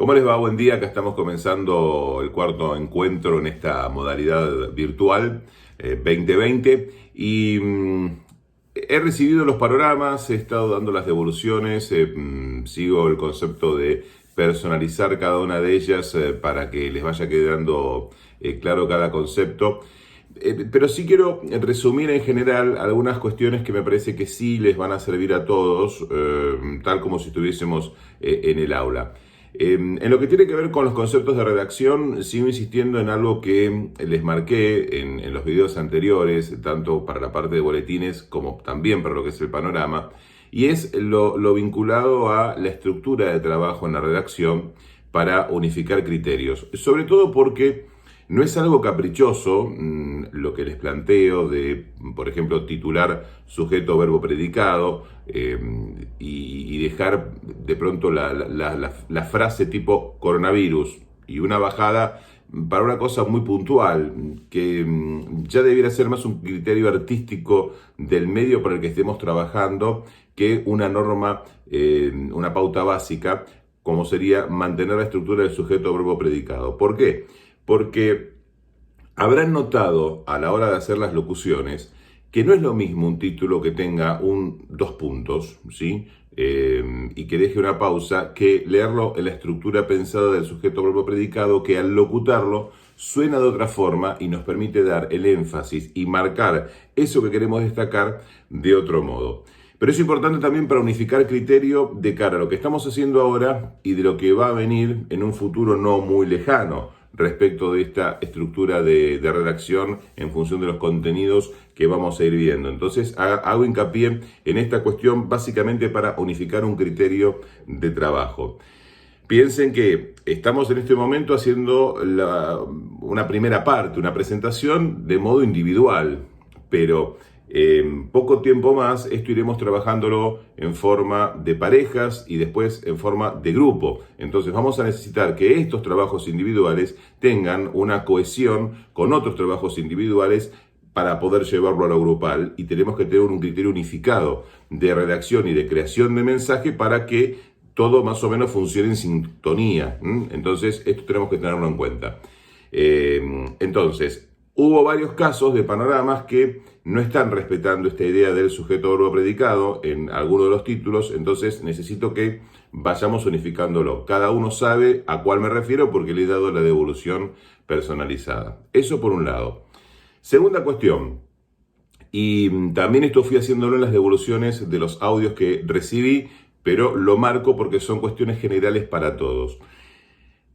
¿Cómo les va? Buen día. Acá estamos comenzando el cuarto encuentro en esta modalidad virtual 2020 y he recibido los panoramas, he estado dando las devoluciones, sigo el concepto de personalizar cada una de ellas para que les vaya quedando claro cada concepto. Pero sí quiero resumir en general algunas cuestiones que me parece que sí les van a servir a todos, tal como si estuviésemos en el aula. En lo que tiene que ver con los conceptos de redacción, sigo insistiendo en algo que les marqué en los videos anteriores, tanto para la parte de boletines como también para lo que es el panorama, y es lo vinculado a la estructura de trabajo en la redacción para unificar criterios. Sobre todo porque no es algo caprichoso lo que les planteo de, por ejemplo, titular sujeto, verbo, predicado y dejar de pronto la frase tipo coronavirus y una bajada para una cosa muy puntual que ya debiera ser más un criterio artístico del medio para el que estemos trabajando que una norma, una pauta básica, como sería mantener la estructura del sujeto, verbo, predicado. ¿Por qué? Porque habrán notado a la hora de hacer las locuciones que no es lo mismo un título que tenga dos puntos, ¿sí? Y que deje una pausa, que leerlo en la estructura pensada del sujeto, verbo, predicado, que al locutarlo suena de otra forma y nos permite dar el énfasis y marcar eso que queremos destacar de otro modo. Pero es importante también para unificar criterio de cara a lo que estamos haciendo ahora y de lo que va a venir en un futuro no muy lejano respecto de esta estructura de redacción en función de los contenidos que vamos a ir viendo. Entonces hago hincapié en esta cuestión básicamente para unificar un criterio de trabajo. Piensen que estamos en este momento haciendo una primera parte, una presentación de modo individual, pero en poco tiempo más esto iremos trabajándolo en forma de parejas y después en forma de grupo. Entonces vamos a necesitar que estos trabajos individuales tengan una cohesión con otros trabajos individuales para poder llevarlo a lo grupal, y tenemos que tener un criterio unificado de redacción y de creación de mensaje para que todo más o menos funcione en sintonía. Entonces esto tenemos que tenerlo en cuenta. Entonces, hubo varios casos de panoramas que no están respetando esta idea del sujeto, verbo, predicado en alguno de los títulos, entonces necesito que vayamos unificándolo. Cada uno sabe a cuál me refiero porque le he dado la devolución personalizada. Eso por un lado. Segunda cuestión, y también esto fui haciéndolo en las devoluciones de los audios que recibí, pero lo marco porque son cuestiones generales para todos.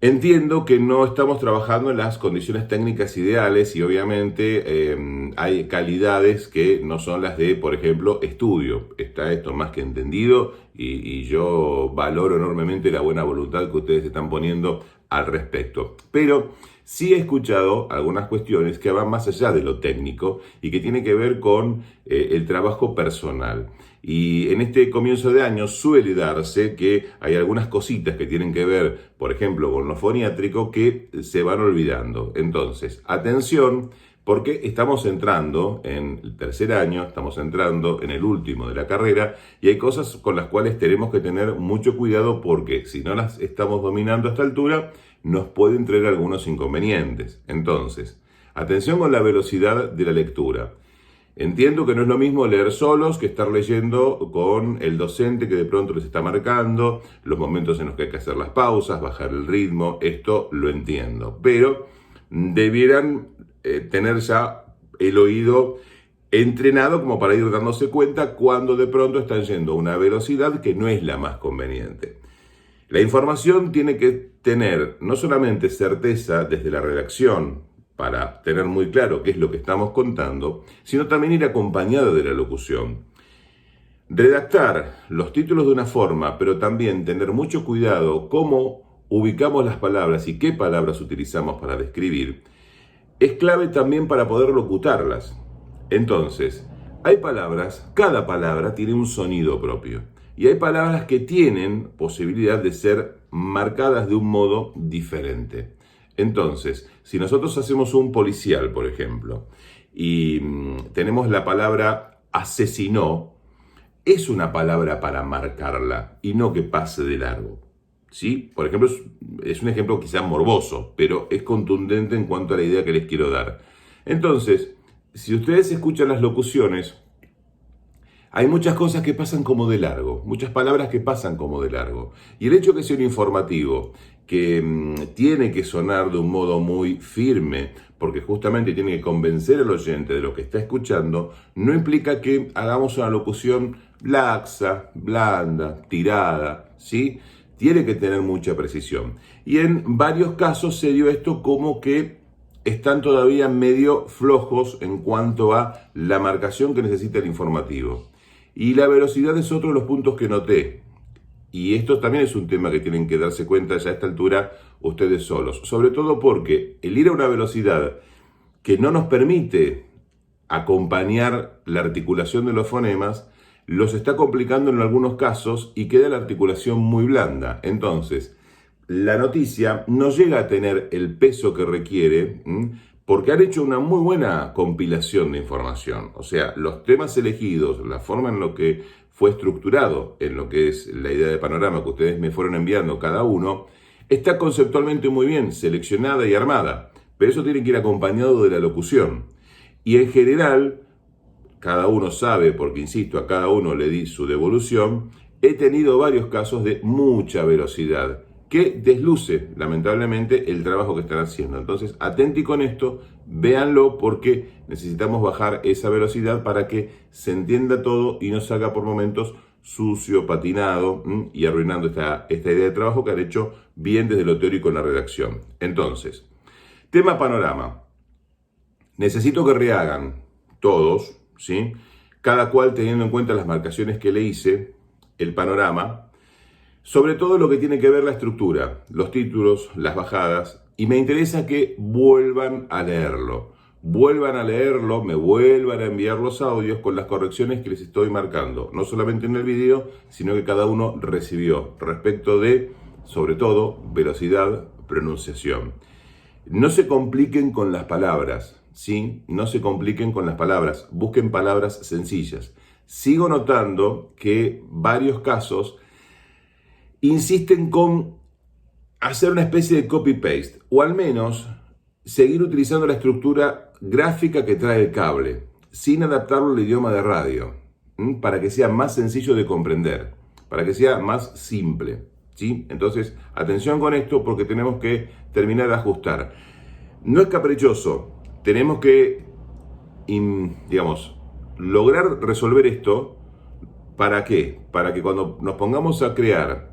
Entiendo que no estamos trabajando en las condiciones técnicas ideales y obviamente hay calidades que no son las de, por ejemplo, estudio. Está esto más que entendido y yo valoro enormemente la buena voluntad que ustedes están poniendo al respecto. Pero sí he escuchado algunas cuestiones que van más allá de lo técnico y que tienen que ver con el trabajo personal. Y en este comienzo de año suele darse que hay algunas cositas que tienen que ver, por ejemplo, con lo foniátrico que se van olvidando. Entonces, atención, porque estamos entrando en el tercer año, estamos entrando en el último de la carrera y hay cosas con las cuales tenemos que tener mucho cuidado porque si no las estamos dominando a esta altura, nos pueden traer algunos inconvenientes. Entonces, atención con la velocidad de la lectura. Entiendo que no es lo mismo leer solos que estar leyendo con el docente que de pronto les está marcando, los momentos en los que hay que hacer las pausas, bajar el ritmo, esto lo entiendo. Pero debieran tener ya el oído entrenado como para ir dándose cuenta cuando de pronto están yendo a una velocidad que no es la más conveniente. La información tiene que tener no solamente certeza desde la redacción, para tener muy claro qué es lo que estamos contando, sino también ir acompañado de la locución. Redactar los títulos de una forma, pero también tener mucho cuidado cómo ubicamos las palabras y qué palabras utilizamos para describir, es clave también para poder locutarlas. Entonces, hay palabras, cada palabra tiene un sonido propio, y hay palabras que tienen posibilidad de ser marcadas de un modo diferente. Entonces, si nosotros hacemos un policial, por ejemplo, y tenemos la palabra asesinó, es una palabra para marcarla y no que pase de largo. ¿sí? Por ejemplo, es un ejemplo quizá morboso, pero es contundente en cuanto a la idea que les quiero dar. Entonces, si ustedes escuchan las locuciones, hay muchas cosas que pasan como de largo, muchas palabras que pasan como de largo. Y el hecho que sea un informativo que tiene que sonar de un modo muy firme, porque justamente tiene que convencer al oyente de lo que está escuchando, no implica que hagamos una locución laxa, blanda, tirada, ¿sí? Tiene que tener mucha precisión. Y en varios casos se dio esto como que están todavía medio flojos en cuanto a la marcación que necesita el informativo. Y la velocidad es otro de los puntos que noté. Y esto también es un tema que tienen que darse cuenta ya a esta altura ustedes solos. Sobre todo porque el ir a una velocidad que no nos permite acompañar la articulación de los fonemas, los está complicando en algunos casos y queda la articulación muy blanda. Entonces, la noticia no llega a tener el peso que requiere, porque han hecho una muy buena compilación de información. O sea, los temas elegidos, la forma en lo que fue estructurado, en lo que es la idea de panorama que ustedes me fueron enviando cada uno, está conceptualmente muy bien seleccionada y armada, pero eso tiene que ir acompañado de la locución. Y en general, cada uno sabe, porque insisto, a cada uno le di su devolución, he tenido varios casos de mucha velocidad que desluce, lamentablemente, el trabajo que están haciendo. Entonces, atenti con esto, véanlo, porque necesitamos bajar esa velocidad para que se entienda todo y no salga por momentos sucio, patinado y arruinando esta idea de trabajo que han hecho bien desde lo teórico en la redacción. Entonces, tema panorama. Necesito que rehagan todos, ¿sí? Cada cual teniendo en cuenta las marcaciones que le hice, el panorama, sobre todo lo que tiene que ver la estructura, los títulos, las bajadas, y me interesa que vuelvan a leerlo, me vuelvan a enviar los audios con las correcciones que les estoy marcando, no solamente en el video, sino que cada uno recibió respecto de, sobre todo, velocidad, pronunciación. No se compliquen con las palabras, ¿sí? No se compliquen con las palabras, busquen palabras sencillas. Sigo notando que varios casos insisten con hacer una especie de copy-paste, o al menos seguir utilizando la estructura gráfica que trae el cable, sin adaptarlo al idioma de radio, para que sea más sencillo de comprender, para que sea más simple, ¿sí? Entonces, atención con esto, porque tenemos que terminar de ajustar. No es caprichoso, tenemos que, lograr resolver esto. ¿Para qué? Para que cuando nos pongamos a crear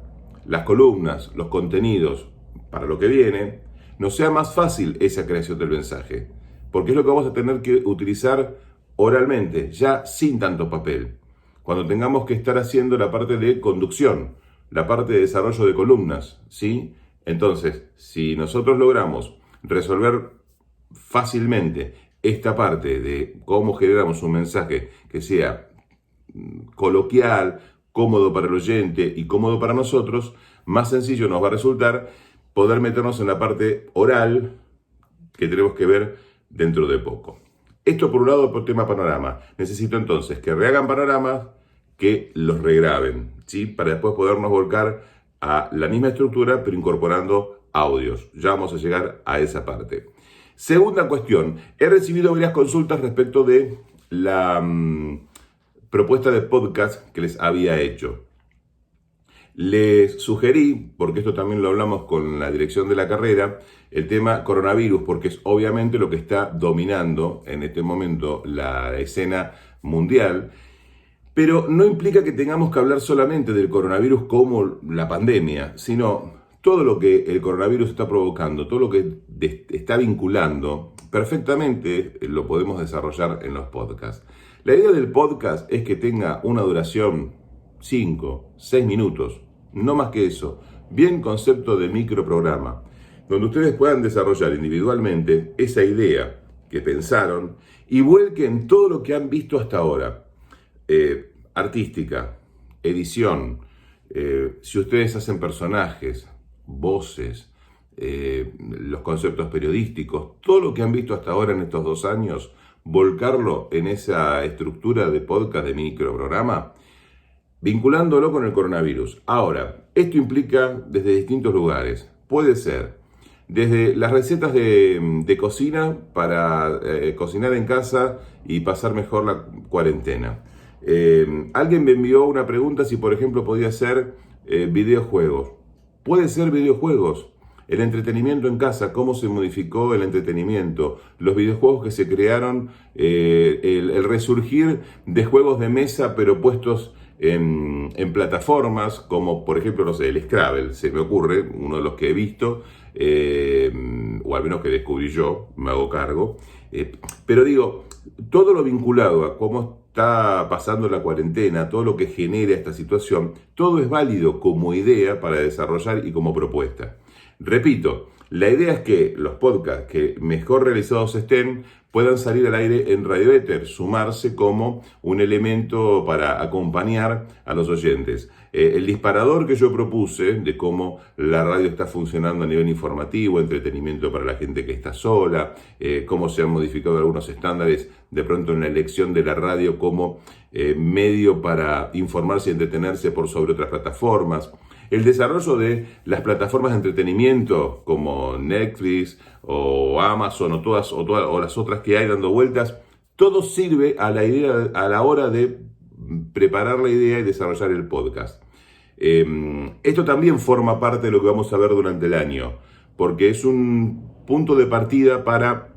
las columnas, los contenidos para lo que viene, nos sea más fácil esa creación del mensaje, porque es lo que vamos a tener que utilizar oralmente, ya sin tanto papel, cuando tengamos que estar haciendo la parte de conducción, la parte de desarrollo de columnas, ¿sí? Entonces, si nosotros logramos resolver fácilmente esta parte de cómo generamos un mensaje que sea coloquial, cómodo para el oyente y cómodo para nosotros, más sencillo nos va a resultar poder meternos en la parte oral que tenemos que ver dentro de poco. Esto por un lado por tema panorama. Necesito entonces que rehagan panoramas, que los regraben, ¿sí? Para después podernos volcar a la misma estructura, pero incorporando audios. Ya vamos a llegar a esa parte. Segunda cuestión. He recibido varias consultas respecto de la propuesta de podcast que les había hecho. Les sugerí, porque esto también lo hablamos con la dirección de la carrera, el tema coronavirus, porque es obviamente lo que está dominando en este momento la escena mundial, pero no implica que tengamos que hablar solamente del coronavirus como la pandemia, sino todo lo que el coronavirus está provocando, todo lo que está vinculando, perfectamente lo podemos desarrollar en los podcasts. La idea del podcast es que tenga una duración 5, 6 minutos, no más que eso, bien concepto de microprograma, donde ustedes puedan desarrollar individualmente esa idea que pensaron y vuelquen todo lo que han visto hasta ahora, artística, edición, si ustedes hacen personajes, voces, los conceptos periodísticos, todo lo que han visto hasta ahora en estos 2 años, volcarlo en esa estructura de podcast, de microprograma, vinculándolo con el coronavirus. Ahora, esto implica desde distintos lugares. Puede ser desde las recetas de cocina para cocinar en casa y pasar mejor la cuarentena. Alguien me envió una pregunta si, por ejemplo, podía ser videojuegos. Puede ser videojuegos. El entretenimiento en casa, cómo se modificó el entretenimiento, los videojuegos que se crearon, el resurgir de juegos de mesa pero puestos en plataformas como por ejemplo, no sé, el Scrabble, se me ocurre, uno de los que he visto, o al menos que descubrí yo, me hago cargo. Pero digo, todo lo vinculado a cómo está pasando la cuarentena, todo lo que genera esta situación, todo es válido como idea para desarrollar y como propuesta. Repito, la idea es que los podcasts que mejor realizados estén puedan salir al aire en Radio Éter, sumarse como un elemento para acompañar a los oyentes. El disparador que yo propuse de cómo la radio está funcionando a nivel informativo, entretenimiento para la gente que está sola, cómo se han modificado algunos estándares de pronto en la elección de la radio como medio para informarse y entretenerse por sobre otras plataformas. El desarrollo de las plataformas de entretenimiento como Netflix o Amazon o las otras que hay dando vueltas, todo sirve a la hora de preparar la idea y desarrollar el podcast. Esto también forma parte de lo que vamos a ver durante el año, porque es un punto de partida para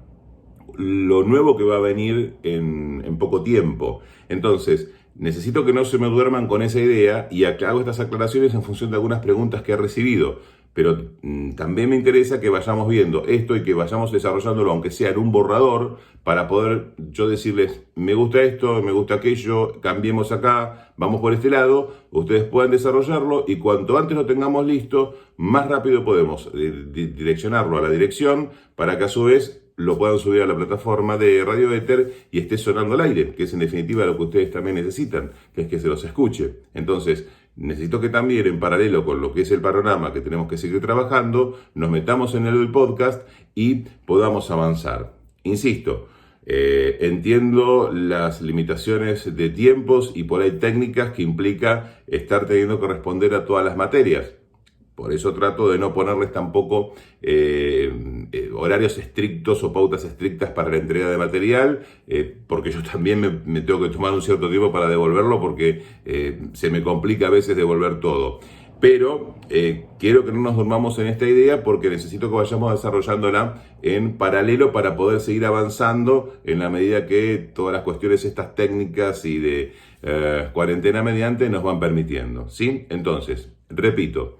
lo nuevo que va a venir en poco tiempo. Entonces, necesito que no se me duerman con esa idea y hago estas aclaraciones en función de algunas preguntas que he recibido. Pero también me interesa que vayamos viendo esto y que vayamos desarrollándolo, aunque sea en un borrador, para poder yo decirles, me gusta esto, me gusta aquello, cambiemos acá, vamos por este lado, ustedes puedan desarrollarlo y cuanto antes lo tengamos listo, más rápido podemos direccionarlo a la dirección para que a su vez lo puedan subir a la plataforma de Radio Éter y esté sonando al aire, que es en definitiva lo que ustedes también necesitan, que es que se los escuche. Entonces, necesito que también en paralelo con lo que es el panorama que tenemos que seguir trabajando, nos metamos en el podcast y podamos avanzar. Insisto, entiendo las limitaciones de tiempos y por ahí técnicas que implica estar teniendo que responder a todas las materias. Por eso trato de no ponerles tampoco horarios estrictos o pautas estrictas para la entrega de material, porque yo también me tengo que tomar un cierto tiempo para devolverlo porque se me complica a veces devolver todo. Pero quiero que no nos durmamos en esta idea porque necesito que vayamos desarrollándola en paralelo para poder seguir avanzando en la medida que todas las cuestiones estas técnicas y de cuarentena mediante nos van permitiendo, ¿sí? Entonces, repito,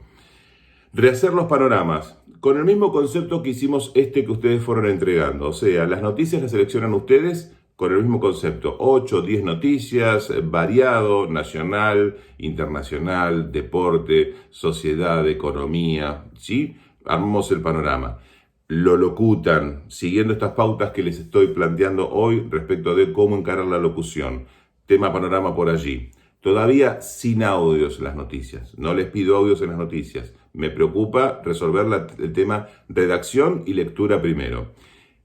rehacer los panoramas con el mismo concepto que hicimos que ustedes fueron entregando. O sea, las noticias las seleccionan ustedes con el mismo concepto. 8, 10 noticias, variado, nacional, internacional, deporte, sociedad, economía, ¿sí? Armamos el panorama. Lo locutan siguiendo estas pautas que les estoy planteando hoy respecto de cómo encarar la locución. Tema panorama por allí. Todavía sin audios las noticias. No les pido audios en las noticias. Me preocupa resolver el tema redacción y lectura primero.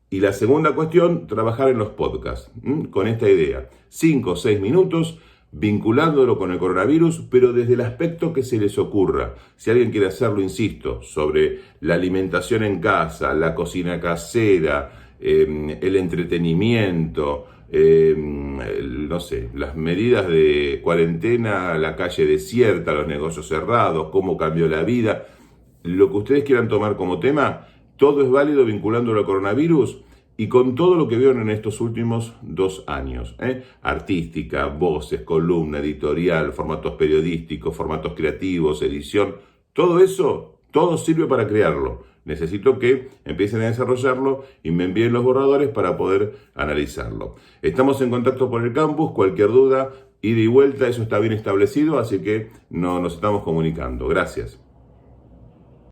Y la segunda cuestión, trabajar en los podcasts. Con esta idea. 5 o 6 minutos, vinculándolo con el coronavirus, pero desde el aspecto que se les ocurra. Si alguien quiere hacerlo, insisto, sobre la alimentación en casa, la cocina casera, el entretenimiento, no sé, las medidas de cuarentena, la calle desierta, los negocios cerrados, cómo cambió la vida, lo que ustedes quieran tomar como tema, todo es válido vinculándolo al coronavirus y con todo lo que vieron en estos últimos 2 años. Artística, voces, columna, editorial, formatos periodísticos, formatos creativos, edición, todo eso, todo sirve para crearlo. Necesito que empiecen a desarrollarlo y me envíen los borradores para poder analizarlo. Estamos en contacto por el campus, cualquier duda, ida y vuelta, eso está bien establecido, así que nos estamos comunicando. Gracias.